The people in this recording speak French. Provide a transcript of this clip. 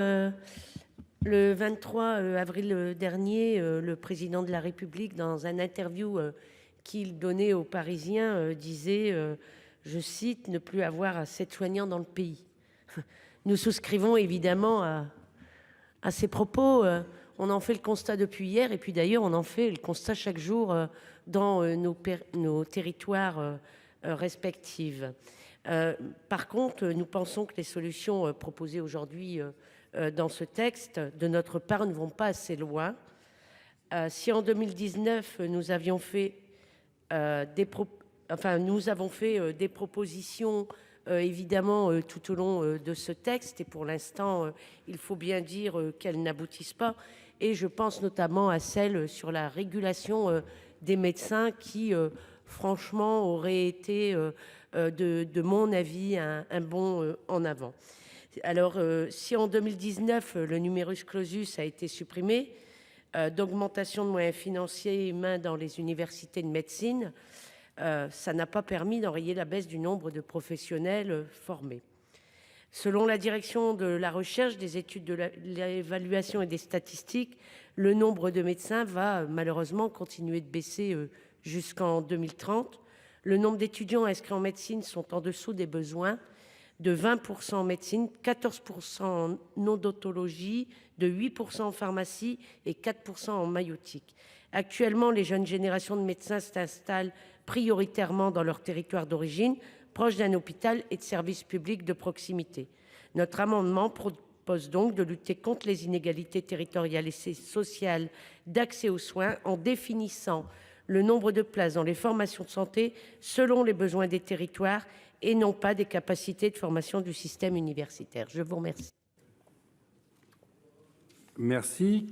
Le 23 avril dernier, le président de la République, dans une interview qu'il donnait aux Parisiens, disait, je cite, ne plus avoir assez de soignants dans le pays. Nous souscrivons évidemment à ces propos. On en fait le constat depuis hier, et puis d'ailleurs, on en fait le constat chaque jour dans nos territoires respectifs. Par contre, nous pensons que les solutions proposées aujourd'hui dans ce texte, de notre part, ne vont pas assez loin. Si en 2019, nous avions fait nous avons fait des propositions, évidemment, tout au long de ce texte, et pour l'instant, il faut bien dire qu'elles n'aboutissent pas. Et je pense notamment à celle sur la régulation des médecins qui, franchement, aurait été, de mon avis, un bond en avant. Alors, si en 2019, le numerus clausus a été supprimé, d'augmentation de moyens financiers et humains dans les universités de médecine, ça n'a pas permis d'enrayer la baisse du nombre de professionnels formés. Selon la direction de la recherche, des études de l'évaluation et des statistiques, le nombre de médecins va malheureusement continuer de baisser jusqu'en 2030. Le nombre d'étudiants inscrits en médecine sont en dessous des besoins, de 20% en médecine, 14% en odontologie, de 8% en pharmacie et 4% en maïeutique. Actuellement, les jeunes générations de médecins s'installent prioritairement dans leur territoire d'origine, proche d'un hôpital et de services publics de proximité. Notre amendement propose donc de lutter contre les inégalités territoriales et sociales d'accès aux soins en définissant le nombre de places dans les formations de santé selon les besoins des territoires et non pas des capacités de formation du système universitaire. Je vous remercie. Merci.